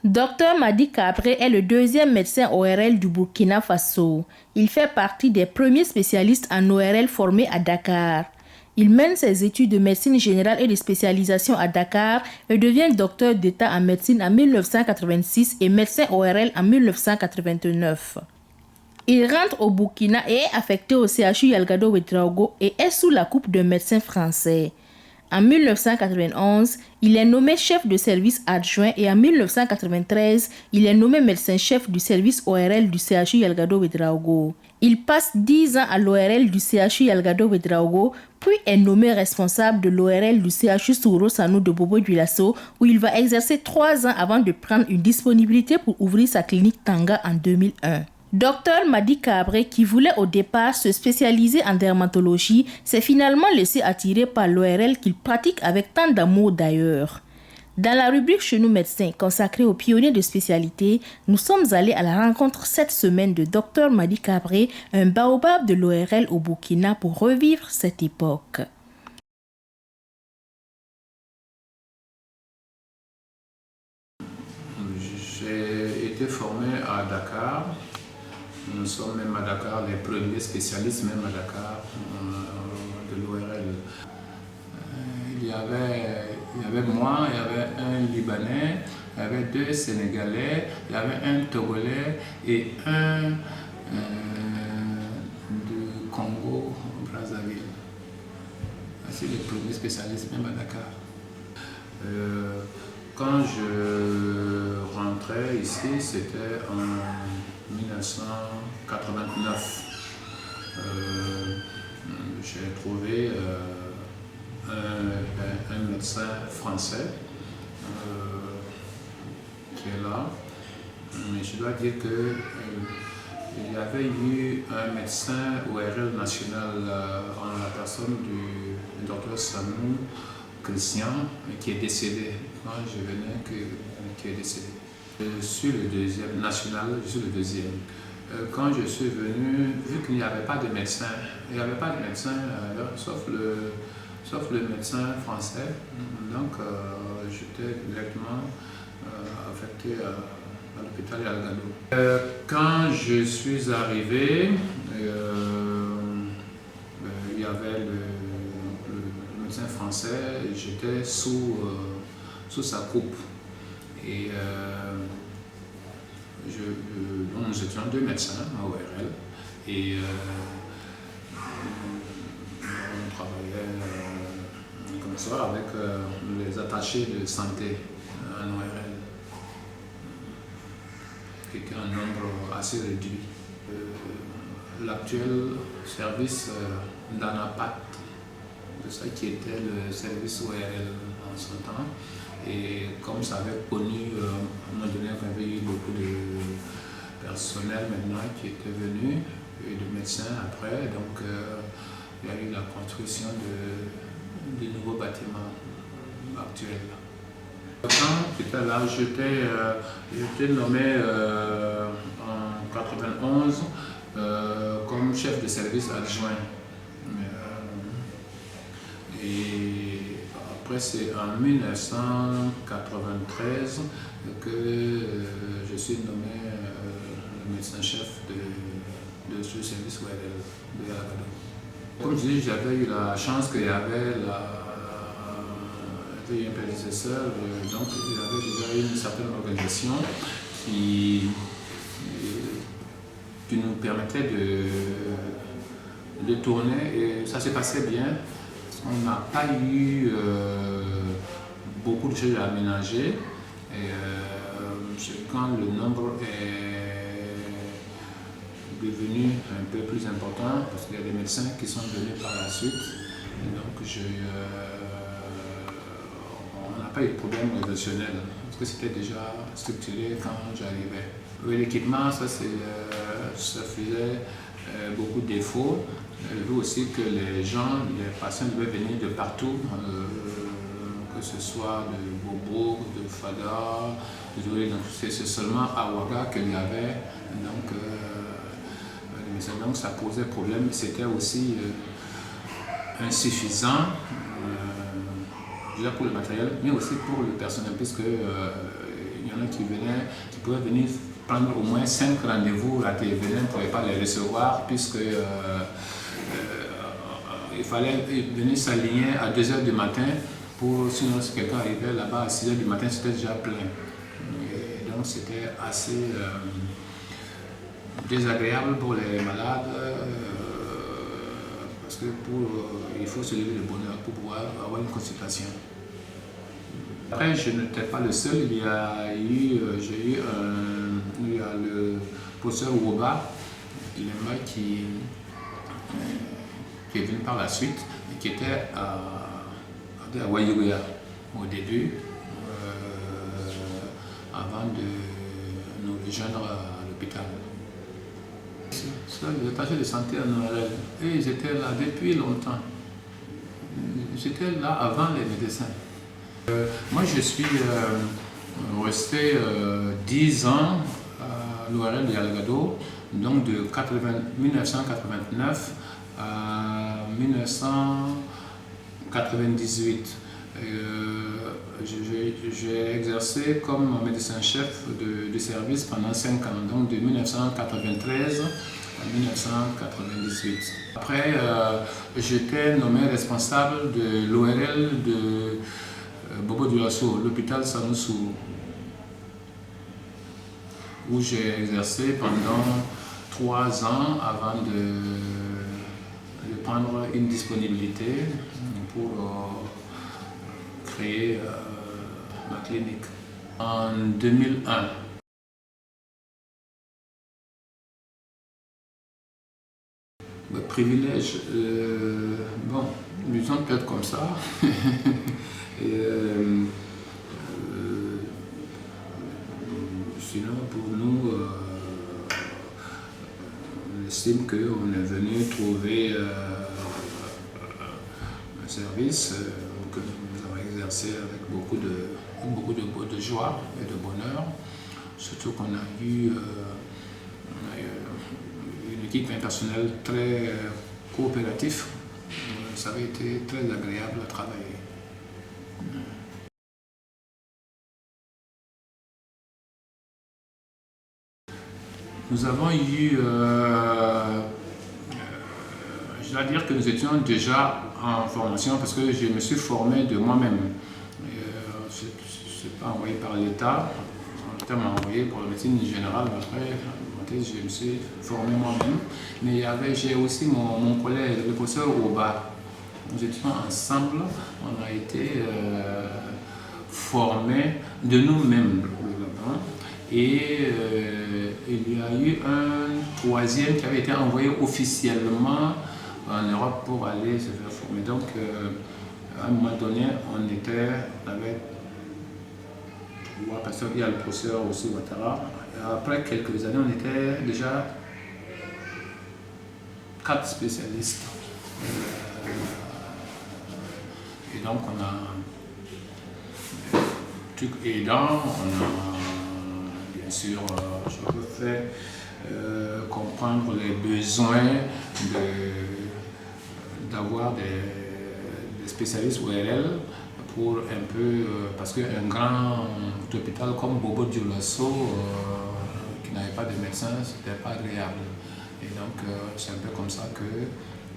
Dr Madi Kabré est le deuxième médecin ORL du Burkina Faso. Il fait partie des premiers spécialistes en ORL formés à Dakar. Il mène ses études de médecine générale et de spécialisation à Dakar et devient docteur d'État en médecine en 1986 et médecin ORL en 1989. Il rentre au Burkina et est affecté au CHU Yalgado Ouedraogo et est sous la coupe d'un médecin français. En 1991, il est nommé chef de service adjoint et en 1993, il est nommé médecin-chef du service ORL du CHU Yalgado Ouedraogo. Il passe 10 ans à l'ORL du CHU Yalgado Ouedraogo, puis est nommé responsable de l'ORL du CHU Souro Sanou de Bobo Dioulasso, où il va exercer 3 ans avant de prendre une disponibilité pour ouvrir sa clinique Tanga en 2001. Dr Madi Kabré, qui voulait au départ se spécialiser en dermatologie, s'est finalement laissé attirer par l'ORL qu'il pratique avec tant d'amour d'ailleurs. Dans la rubrique Chez nous médecins, consacrée aux pionniers de spécialité, nous sommes allés à la rencontre cette semaine de Dr Madi Kabré, un baobab de l'ORL au Burkina, pour revivre cette époque. J'ai été formé à Dakar. Nous sommes même à Dakar les premiers spécialistes, même à Dakar, de l'ORL. Il y avait moi, il y avait un Libanais, il y avait 2 Sénégalais, il y avait un Togolais et un de Congo, Brazzaville. C'est les premiers spécialistes, même à Dakar. Quand je rentrais ici, c'était en 1989. J'ai trouvé un médecin français qui est là. Mais je dois dire que il y avait eu un médecin ORL national en la personne du docteur Sanou Christian qui est décédé. Quand je venais, qui est décédé. Je suis le deuxième, national, je suis le deuxième. Quand je suis venu, vu qu'il n'y avait pas de médecin, sauf le médecin français, donc j'étais directement affecté à l'hôpital Yalgado. Quand je suis arrivé, il y avait le médecin français, j'étais sous sa coupe. Et nous étions 2 médecins à ORL et on travaillait comme ça avec les attachés de santé en ORL, qui était un nombre assez réduit. L'actuel service d'ANAPAT, de ça qui était le service ORL en son temps. Et comme ça avait connu, à un moment donné, il y avait eu beaucoup de personnel maintenant qui était venu, et de médecins après, donc il y a eu la construction de nouveaux bâtiments actuels. Quand j'étais là, j'étais nommé en 91 comme chef de service adjoint. Et après, c'est en 1993 que je suis nommé médecin-chef de ce service de Yalgado. Comme je dis, j'avais eu la chance qu'il y avait un prédécesseur, donc il y avait déjà une certaine organisation qui nous permettait de tourner et ça s'est passé bien. On n'a pas eu beaucoup de choses à aménager. Et, quand le nombre est devenu un peu plus important, parce qu'il y a des médecins qui sont venus par la suite, et donc on n'a pas eu de problème organisationnel, parce que c'était déjà structuré quand j'arrivais. L'équipement, ça faisait beaucoup de défauts. J'ai vu aussi que les patients devaient venir de partout, que ce soit de Bobo, de Fada, c'est seulement à Ouaga qu'il y avait. Donc ça posait problème, c'était aussi insuffisant, déjà pour le matériel, mais aussi pour le personnel, puisque Il y en a qui pouvaient venir prendre au moins 5 rendez-vous ratés. Ils ne pouvaient pas les recevoir puisque il fallait venir s'aligner à 2 h du matin. Sinon, si quelqu'un arrivait là-bas à 6 h du matin, c'était déjà plein. Et donc, c'était assez désagréable pour les malades parce que il faut se lever de bonne heure pour pouvoir avoir une consultation. Après, je n'étais pas le seul. Il y a le professeur Woba qui est venu par la suite et qui était à Wayogoya au début, avant de nous rejoindre à l'hôpital. Les attachés de santé en ORL, et ils étaient là depuis longtemps. J'étais là avant les médecins. Moi, je suis resté 10 ans à l'ORL de Yalgado, donc de 1989 à 1998. J'ai exercé comme médecin-chef de service pendant 5 ans, donc de 1993 à 1998. Après, j'étais nommé responsable de l'ORL de Bobo Dioulasso, l'hôpital Sanousou, où j'ai exercé pendant 3 ans avant de prendre une disponibilité pour créer ma clinique en 2001. Le privilège, bon, disons peut-être comme ça. Sinon, pour nous, on estime qu'on est venu trouver un service que nous avons exercé avec beaucoup de joie et de bonheur. Surtout qu'on a eu une équipe personnelle très coopérative. Ça avait été très agréable à travailler. Nous avons eu, je dois dire que nous étions déjà en formation parce que je me suis formé de moi-même. Je ne suis pas envoyé par l'État, l'État m'a envoyé pour la médecine générale, après je me suis formé moi-même. Mais j'ai aussi mon collègue, le professeur Oba. Nous étions ensemble, on a été formés de nous-mêmes. Et il y a eu un troisième qui avait été envoyé officiellement en Europe pour aller se faire former. Donc, à un moment donné, on avait 3 personnes. Il y a le professeur aussi, Ouattara. Après quelques années, on était déjà 4 spécialistes. Et donc, on a truc aidant, on a bien sûr, je peux faire comprendre les besoins d'avoir des spécialistes ORL pour un peu, parce qu'un grand hôpital comme Bobo Dioulasso, qui n'avait pas de médecin, c'était pas agréable. Et donc, c'est un peu comme ça que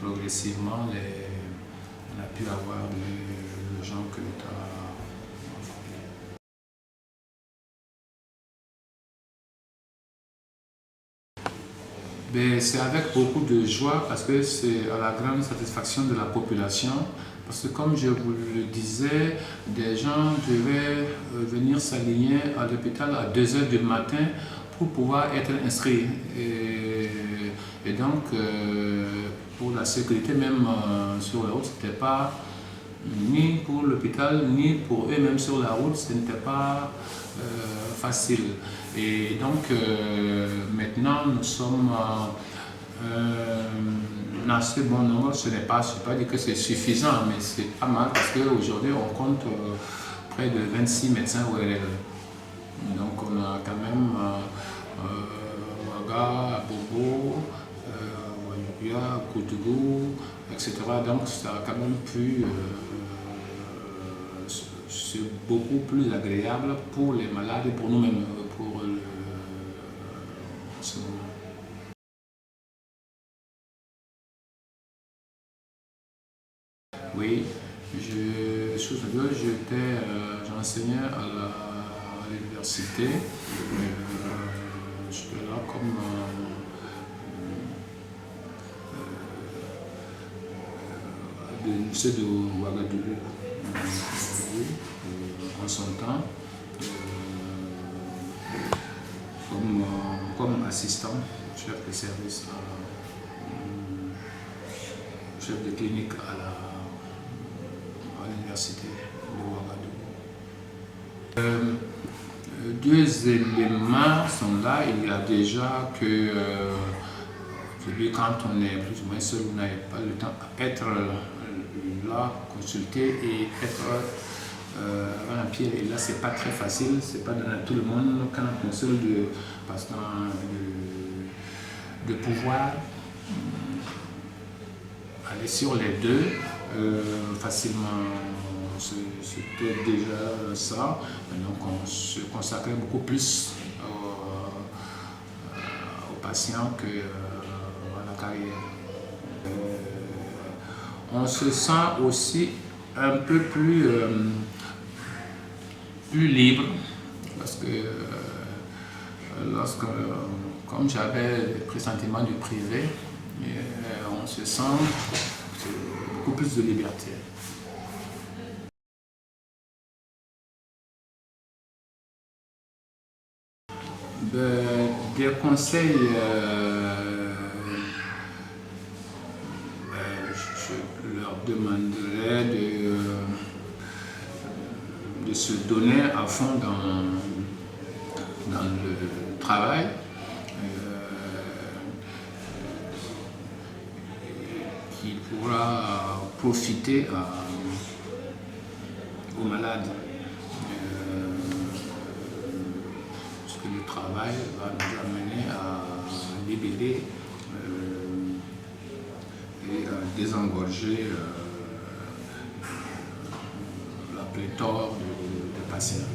progressivement, on a pu avoir les gens que l'État a formés. C'est avec beaucoup de joie parce que c'est à la grande satisfaction de la population. Parce que comme je vous le disais, des gens devaient venir s'aligner à l'hôpital à 2 h du matin pour pouvoir être inscrits. Et donc, pour la sécurité même sur la route, ce n'était pas ni pour l'hôpital, ni pour eux-mêmes sur la route, ce n'était pas facile. Et donc, maintenant, nous sommes assez bon nombre. Je ne vais pas dire que c'est suffisant, mais c'est pas mal parce qu'aujourd'hui, on compte près de 26 médecins ORL. Donc, on a quand même Ouaga, Bobo, Wayuya, Koutougou, etc. Donc, ça a quand même pu se beaucoup plus agréable pour les malades et pour nous-mêmes, ce moment. Oui, j'enseignais à l'université. J'étais là comme le lycée de Ouagadougou en son temps, comme assistant, chef de service, chef de clinique à l'université de Ouagadougou. Deux éléments sont là. Il y a déjà que quand on est plus ou moins seul, vous n'avez pas le temps d'être là, consulter et être un pied. Et là, c'est pas très facile, c'est pas donné à tout le monde quand on est seul de pouvoir aller sur les deux facilement. C'était déjà ça. Donc on se consacrait beaucoup plus aux patients que à la carrière. On se sent aussi un peu plus libre parce que comme j'avais le pressentiment du privé, on se sent beaucoup plus de liberté. Des conseils, je leur demanderais de se donner à fond dans le travail, qui pourra profiter aux malades. Parce que le travail va nous amener à libérer et à désengorger la pléthore de patients.